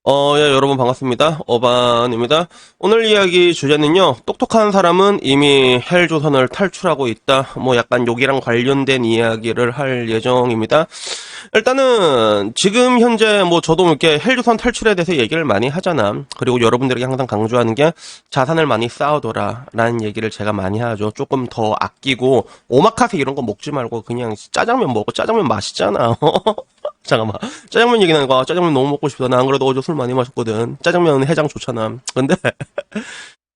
예, 여러분 반갑습니다. 어반입니다. 오늘 이야기 주제는요, 똑똑한 사람은 이미 헬조선을 탈출하고 있다. 뭐 약간 여기랑 관련된 이야기를 할 예정입니다. 일단은 지금 현재 뭐 저도 이렇게 헬조선 탈출에 대해서 얘기를 많이 하잖아. 그리고 여러분들에게 항상 강조하는 게 자산을 많이 쌓아둬라 라는 얘기를 제가 많이 하죠. 조금 더 아끼고 오마카세 이런 거 먹지 말고 그냥 짜장면 먹어. 짜장면 맛있잖아. 잠깐만. 짜장면 얘기 나니까 짜장면 너무 먹고 싶다. 나 안 그래도 어제 술 많이 마셨거든. 짜장면 해장 좋잖아. 근데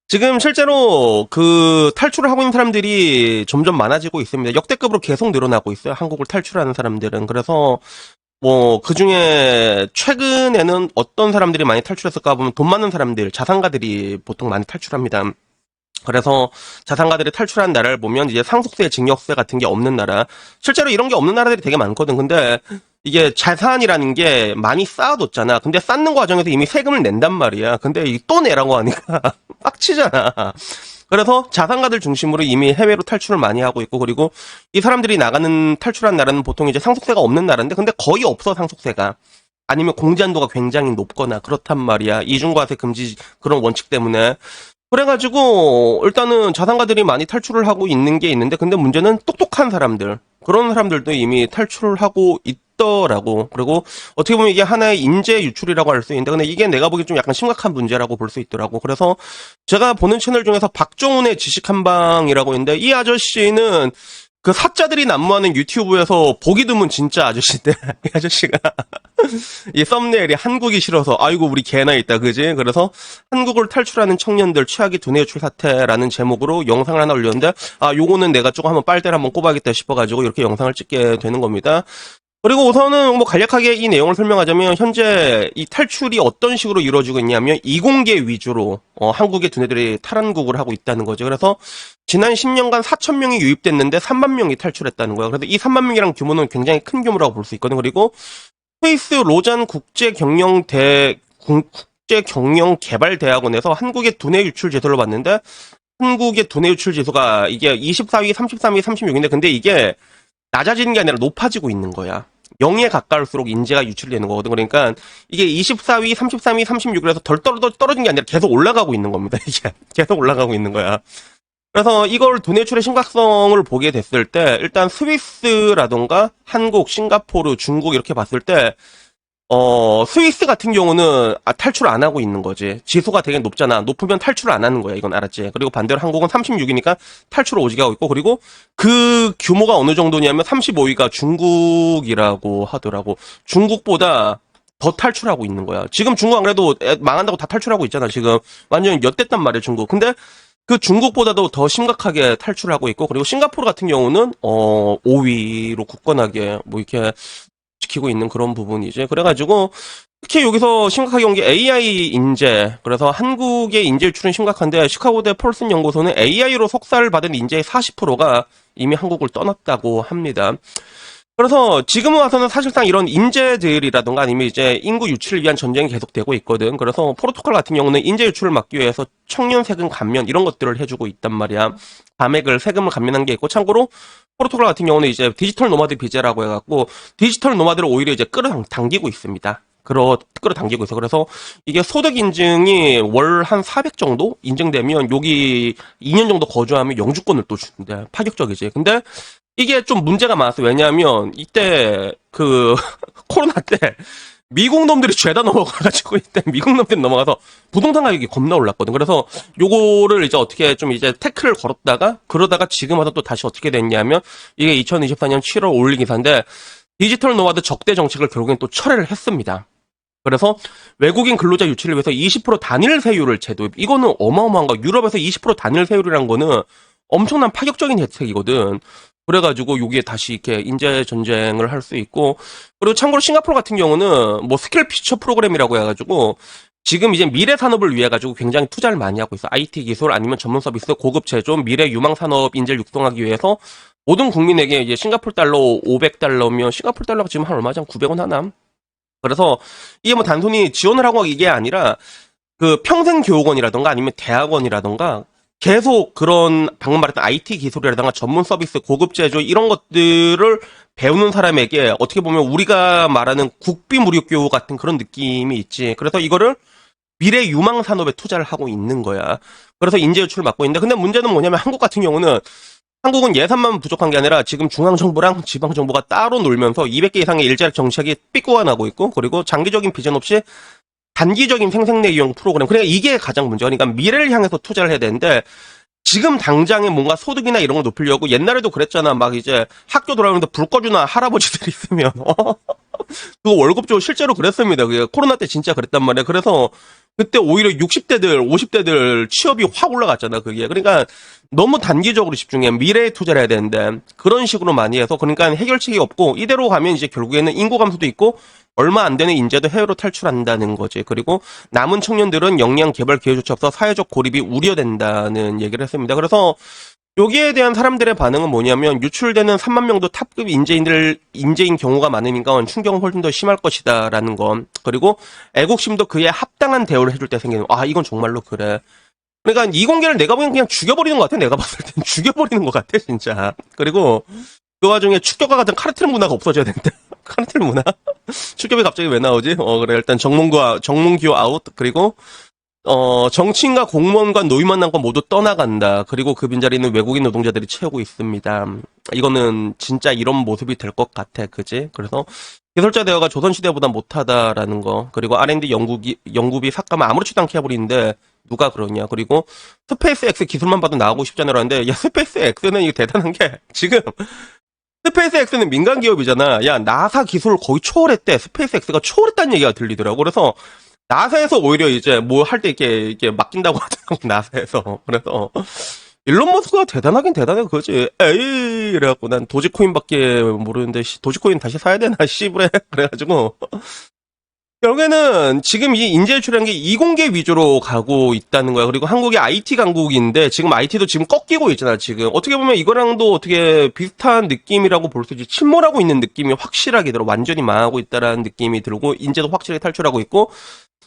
지금 실제로 그 탈출을 하고 있는 사람들이 점점 많아지고 있습니다. 역대급으로 계속 늘어나고 있어요. 한국을 탈출하는 사람들은. 그래서 뭐 그중에 최근에는 어떤 사람들이 많이 탈출했을까 보면 돈 많은 사람들, 자산가들이 보통 많이 탈출합니다. 그래서 자산가들이 탈출한 나라를 보면 이제 상속세, 증여세 같은 게 없는 나라. 실제로 이런 게 없는 나라들이 되게 많거든. 근데 이게 자산이라는 게 많이 쌓아뒀잖아. 근데 쌓는 과정에서 이미 세금을 낸단 말이야. 근데 또 내라고 하니까 빡치잖아. 그래서 자산가들 중심으로 이미 해외로 탈출을 많이 하고 있고, 그리고 이 사람들이 나가는 탈출한 나라는 보통 이제 상속세가 없는 나라인데, 근데 거의 없어, 상속세가. 아니면 공제한도가 굉장히 높거나 그렇단 말이야. 이중과세 금지 그런 원칙 때문에. 그래가지고 일단은 자산가들이 많이 탈출을 하고 있는 게 있는데, 근데 문제는 똑똑한 사람들, 그런 사람들도 이미 탈출을 하고 있더라고. 그리고 어떻게 보면 이게 하나의 인재 유출이라고 할 수 있는데, 근데 이게 내가 보기엔 좀 약간 심각한 문제라고 볼 수 있더라고. 그래서 제가 보는 채널 중에서 박정훈의 지식한방이라고 있는데, 이 아저씨는 그 사자들이 난무하는 유튜브에서 보기 드문 진짜 아저씨인데, 이 아저씨가 이 썸네일이 한국이 싫어서 아이고 우리 개나 있다 그지? 그래서 한국을 탈출하는 청년들 최악의 두뇌 유출 사태라는 제목으로 영상을 하나 올렸는데, 아 요거는 내가 조금 한번 빨대를 한번 꼽아야겠다 싶어가지고 이렇게 영상을 찍게 되는 겁니다. 그리고 우선은 뭐 간략하게 이 내용을 설명하자면, 현재 이 탈출이 어떤 식으로 이루어지고 있냐면 이공계 위주로 한국의 두뇌들이 탈환국을 하고 있다는 거죠. 그래서 지난 10년간 4천 명이 유입됐는데 3만 명이 탈출했다는 거야. 그래서 이 3만 명이랑 규모는 굉장히 큰 규모라고 볼 수 있거든. 그리고 스위스 로잔 국제경영개발대학원에서 한국의 두뇌 유출 지수를 봤는데, 한국의 두뇌 유출 지수가 이게 24위, 33위, 36인데, 근데 이게 낮아지는 게 아니라 높아지고 있는 거야. 0에 가까울수록 인재가 유출되는 거거든. 그러니까 이게 24위, 33위, 36에서 덜 떨어진 게 아니라 계속 올라가고 있는 겁니다. 이게 계속 올라가고 있는 거야. 그래서 이걸 도내출의 심각성을 보게 됐을 때, 일단 스위스라던가 한국, 싱가포르, 중국 이렇게 봤을 때, 스위스 같은 경우는 탈출 안 하고 있는 거지. 지수가 되게 높잖아. 높으면 탈출을 안 하는 거야. 이건 알았지. 그리고 반대로 한국은 36이니까 탈출을 오지게 하고 있고, 그리고 그 규모가 어느 정도냐면 35위가 중국이라고 하더라고. 중국보다 더 탈출하고 있는 거야. 지금 중국 안 그래도 망한다고 다 탈출하고 있잖아. 지금 완전 엿됐단 말이야, 중국. 근데 그 중국보다도 더 심각하게 탈출하고 있고, 그리고 싱가포르 같은 경우는 5위로 굳건하게 뭐 이렇게 지키고 있는 그런 부분이지. 그래가지고 특히 여기서 심각하게 온 게 AI 인재. 그래서 한국의 인재 유출은 심각한데, 시카고대 폴슨 연구소는 AI로 석사를 받은 인재의 40%가 이미 한국을 떠났다고 합니다. 그래서 지금 와서는 사실상 이런 인재들이라던가 아니면 이제 인구 유치를 위한 전쟁이 계속되고 있거든. 그래서 포르투갈 같은 경우는 인재 유출을 막기 위해서 청년 세금 감면 이런 것들을 해주고 있단 말이야. 감액을 세금을 감면한 게 있고, 참고로 포르투갈 같은 경우는 이제 디지털 노마드 비자라고 해갖고 디지털 노마드를 오히려 이제 끌어당기고 있습니다. 끌어당기고 있어. 그래서 이게 소득 인증이 월 한 400 정도 인증되면 여기 2년 정도 거주하면 영주권을 또 주는데 파격적이지. 근데 이게 좀 문제가 많았어. 왜냐하면 이때 그 코로나 때 미국 놈들이 죄다 넘어가가지고, 이때 미국 놈들이 넘어가서 부동산 가격이 겁나 올랐거든. 그래서 요거를 이제 어떻게 좀 이제 태클을 걸었다가, 그러다가 지금 와서 또 다시 어떻게 됐냐면, 이게 2024년 7월 올린 기사인데, 디지털 노마드 적대 정책을 결국엔 또 철회를 했습니다. 그래서 외국인 근로자 유치를 위해서 20% 단일 세율을 제도입. 이거는 어마어마한 거. 유럽에서 20% 단일 세율이란 거는 엄청난 파격적인 혜택이거든. 그래가지고 여기에 다시 이렇게 인재 전쟁을 할 수 있고, 그리고 참고로 싱가포르 같은 경우는 뭐 스킬 퓨처 프로그램이라고 해가지고 지금 이제 미래 산업을 위해 가지고 굉장히 투자를 많이 하고 있어. IT 기술 아니면 전문 서비스, 고급 제조, 미래 유망 산업 인재를 육성하기 위해서 모든 국민에게 이제 싱가포르 달러 500달러면 싱가포르 달러가 지금 한 얼마지? 한 900원 하나? 그래서 이게 뭐 단순히 지원을 하고 이게 아니라 그 평생 교육원이라던가 아니면 대학원이라던가 계속 그런 방금 말했던 IT 기술이라든가 전문 서비스, 고급 제조 이런 것들을 배우는 사람에게 어떻게 보면 우리가 말하는 국비무력교 같은 그런 느낌이 있지. 그래서 이거를 미래 유망 산업에 투자를 하고 있는 거야. 그래서 인재 유출을 막고 있는데 근데 문제는 뭐냐면 한국 같은 경우는 한국은 예산만 부족한 게 아니라 지금 중앙정부랑 지방정부가 따로 놀면서 200개 이상의 일자리 정책이 삐꾸가 나고 있고 그리고 장기적인 비전 없이 단기적인 생생내 이용 프로그램. 그러니까 이게 가장 문제야. 그러니까 미래를 향해서 투자를 해야 되는데 지금 당장에 뭔가 소득이나 이런 걸 높이려고 옛날에도 그랬잖아. 막 이제 학교 돌아오는데 불 꺼주나 할아버지들 있으면 그거 월급 주고 실제로 그랬습니다. 그게 코로나 때 진짜 그랬단 말이야. 그래서 그때 오히려 60대들, 50대들 취업이 확 올라갔잖아. 그게. 그러니까 너무 단기적으로 집중해. 미래에 투자를 해야 되는데 그런 식으로 많이 해서 그러니까 해결책이 없고 이대로 가면 이제 결국에는 인구 감소도 있고 얼마 안 되는 인재도 해외로 탈출한다는 거지. 그리고 남은 청년들은 역량 개발 기회조차 없어 사회적 고립이 우려된다는 얘기를 했습니다. 그래서 여기에 대한 사람들의 반응은 뭐냐면 유출되는 3만 명도 탑급 인재인 경우가 많으니까 충격은 훨씬 더 심할 것이다라는 건. 그리고 애국심도 그에 합당한 대우를 해줄 때 생기는 이건 정말로 그래. 그러니까 이공계를 내가 보기엔 그냥 죽여버리는 것 같아. 내가 봤을 땐 죽여버리는 것 같아 진짜. 그리고 그 와중에 축격과 같은 카르텔 문화가 없어져야 된다. 카르텔 문화? 축격이 갑자기 왜 나오지? 그래 일단 정몽규 아웃. 그리고 정치인과 공무원과 노임만 남고 모두 떠나간다. 그리고 그 빈자리는 외국인 노동자들이 채우고 있습니다. 이거는 진짜 이런 모습이 될 것 같아. 그지? 그래서 기술자 대화가 조선시대보다 못하다라는 거. 그리고 R&D 연구비 삭감을 아무렇지도 않게 해버리는데 누가 그러냐. 그리고 스페이스 X 기술만 봐도 나오고 싶잖아요. 하는데 야 스페이스 X는 이게 대단한 게 지금 스페이스 X는 민간 기업이잖아. 야 나사 기술 거의 초월했대. 스페이스 X가 초월했다는 얘기가 들리더라고. 그래서 나사에서 오히려 이제 뭐 할 때 이렇게 맡긴다고 하더라고, 나사에서. 그래서, 일론 머스크가 대단하긴 대단해, 그거지. 에이, 이래갖고, 난 도지코인밖에 모르는데, 도지코인 다시 사야 되나, 씨부래. 그래가지고. 결국에는 지금 이 인재 유출이라는 게 이공계 위주로 가고 있다는 거야. 그리고 한국이 IT 강국인데, 지금 IT도 지금 꺾이고 있잖아, 지금. 어떻게 보면 이거랑도 어떻게 비슷한 느낌이라고 볼 수 있지. 침몰하고 있는 느낌이 확실하게 들어. 완전히 망하고 있다라는 느낌이 들고, 인재도 확실히 탈출하고 있고,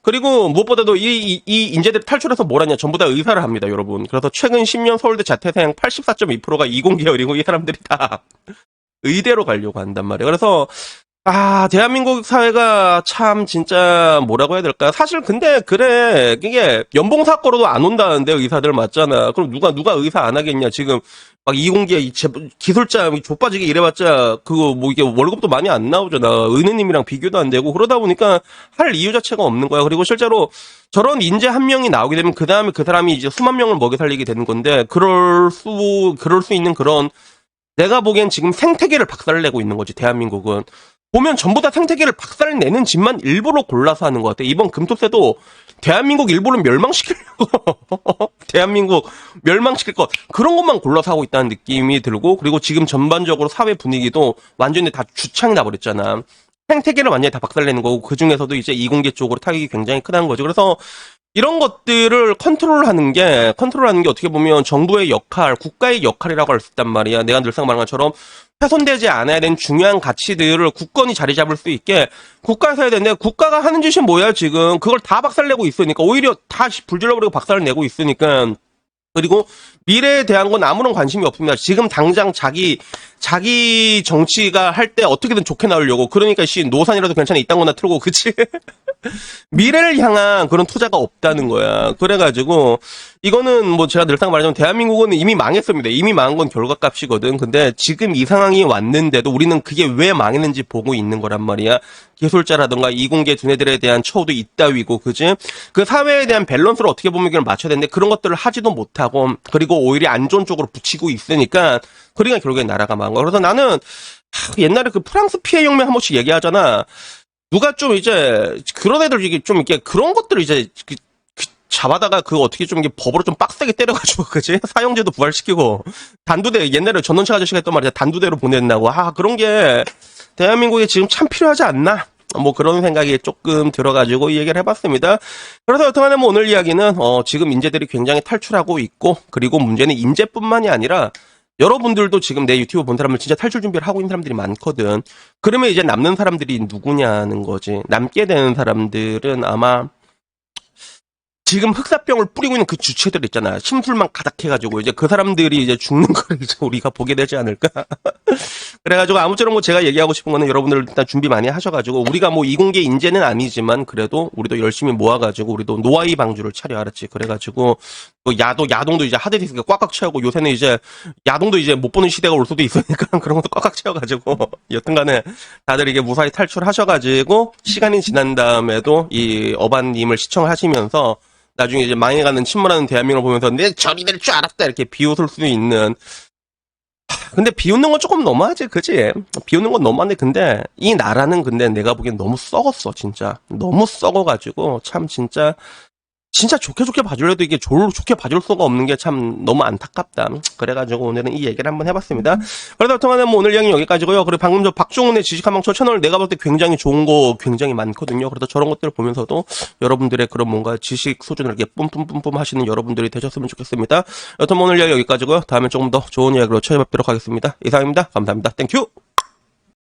그리고 무엇보다도 이 인재들이 탈출해서 뭘 하냐. 전부 다 의사를 합니다, 여러분. 그래서 최근 10년 서울대 자퇴생 84.2%가 이공계열이고 이 사람들이 다 의대로 가려고 한단 말이에요. 그래서 대한민국 사회가 참 진짜 뭐라고 해야 될까? 사실 근데 그래 이게 연봉 사고로도 안 온다는데 의사들 맞잖아. 그럼 누가 의사 안 하겠냐? 지금 막 이공계 기술자 좆빠지게 일해봤자 그거 뭐 이게 월급도 많이 안 나오잖아. 은혜님이랑 비교도 안 되고 그러다 보니까 할 이유 자체가 없는 거야. 그리고 실제로 저런 인재 한 명이 나오게 되면 그 다음에 그 사람이 이제 수만 명을 먹여 살리게 되는 건데 그럴 수 있는 그런 내가 보기엔 지금 생태계를 박살내고 있는 거지 대한민국은. 보면 전부 다 생태계를 박살내는 집만 일부러 골라서 하는 것 같아. 이번 금토세도 대한민국 일부를 멸망시키려고 대한민국 멸망시킬 것 그런 것만 골라서 하고 있다는 느낌이 들고 그리고 지금 전반적으로 사회 분위기도 완전히 다 주창이 나버렸잖아. 생태계를 완전히 다 박살내는 거고 그 중에서도 이제 이공계 쪽으로 타격이 굉장히 크다는 거죠. 그래서 이런 것들을 컨트롤하는 게 어떻게 보면 정부의 역할, 국가의 역할이라고 할 수 있단 말이야. 내가 늘상 말한 것처럼 훼손되지 않아야 되는 중요한 가치들을 국권이 자리 잡을 수 있게 국가에서 해야 되는데 국가가 하는 짓이 뭐야 지금. 그걸 다 박살내고 있으니까 오히려 다 불질러버리고 박살을 내고 있으니까. 그리고 미래에 대한 건 아무런 관심이 없습니다. 지금 당장 자기 정치가 할 때 어떻게든 좋게 나오려고. 그러니까 노산이라도 괜찮아 이딴 거나 틀고 그치? 미래를 향한 그런 투자가 없다는 거야. 그래가지고 이거는 뭐 제가 늘상 말하자면 대한민국은 이미 망했습니다. 이미 망한 건 결과값이거든. 근데 지금 이 상황이 왔는데도 우리는 그게 왜 망했는지 보고 있는 거란 말이야. 기술자라든가 이공계 두뇌들에 대한 처우도 있다위고 그지? 그 사회에 대한 밸런스를 어떻게 보면 이걸 맞춰야 되는데 그런 것들을 하지도 못하고 그리고 오히려 안 좋은 쪽으로 붙이고 있으니까 그러니까 결국에 나라가 망한 거야. 그래서 나는 옛날에 그 프랑스 피해 혁명 한 번씩 얘기하잖아. 누가 좀 이제 그런 애들 이게 좀 이렇게 그런 것들을 이제 잡아다가 그거 어떻게 좀 이게 법으로 좀 빡세게 때려가지고 그지 사형제도 부활시키고 단두대 옛날에 전원책 아저씨가 했던 말이야 단두대로 보낸다고 그런 게 대한민국에 지금 참 필요하지 않나 뭐 그런 생각이 조금 들어가지고 이 얘기를 해봤습니다. 그래서 여튼간에 뭐 오늘 이야기는 지금 인재들이 굉장히 탈출하고 있고 그리고 문제는 인재뿐만이 아니라 여러분들도 지금 내 유튜브 본 사람을 진짜 탈출 준비를 하고 있는 사람들이 많거든. 그러면 이제 남는 사람들이 누구냐는 거지. 남게 되는 사람들은 아마 지금 흑사병을 뿌리고 있는 그 주체들 있잖아. 심술만 가득해가지고 이제 그 사람들이 이제 죽는 걸 이제 우리가 보게 되지 않을까. 그래가지고 아무쪼록 뭐 제가 얘기하고 싶은 거는 여러분들 일단 준비 많이 하셔가지고 우리가 뭐 이공계 인재는 아니지만 그래도 우리도 열심히 모아가지고 우리도 노아이 방주를 차려 알았지. 그래가지고 그 야동도 이제 하드디스크가 꽉꽉 채우고 요새는 이제 야동도 이제 못 보는 시대가 올 수도 있으니까 그런 것도 꽉꽉 채워가지고 여튼간에 다들 이게 무사히 탈출하셔가지고 시간이 지난 다음에도 이 어반님을 시청을 하시면서 나중에 이제 망해가는 침몰하는 대한민국을 보면서 내 저리 될 줄 알았다 이렇게 비웃을 수 있는. 근데 비웃는 건 조금 너무하지, 그지? 비웃는 건 너무한데, 근데, 이 나라는 근데 내가 보기엔 너무 썩었어, 진짜. 너무 썩어가지고, 참, 진짜 좋게 봐주려도 이게 좋게 봐줄 수가 없는 게 참 너무 안타깝다. 그래가지고 오늘은 이 얘기를 한번 해봤습니다. 그러다 통화는 뭐 오늘 이야기는 여기까지고요. 그리고 방금 저 박종훈의 지식한방초 채널 내가 볼 때 굉장히 좋은 거 굉장히 많거든요. 그래서 저런 것들을 보면서도 여러분들의 그런 뭔가 지식 수준을 이렇게 뿜뿜뿜뿜 하시는 여러분들이 되셨으면 좋겠습니다. 여튼 오늘 이야기 여기까지고요. 다음에 조금 더 좋은 이야기로 찾아뵙도록 하겠습니다. 이상입니다. 감사합니다. 땡큐!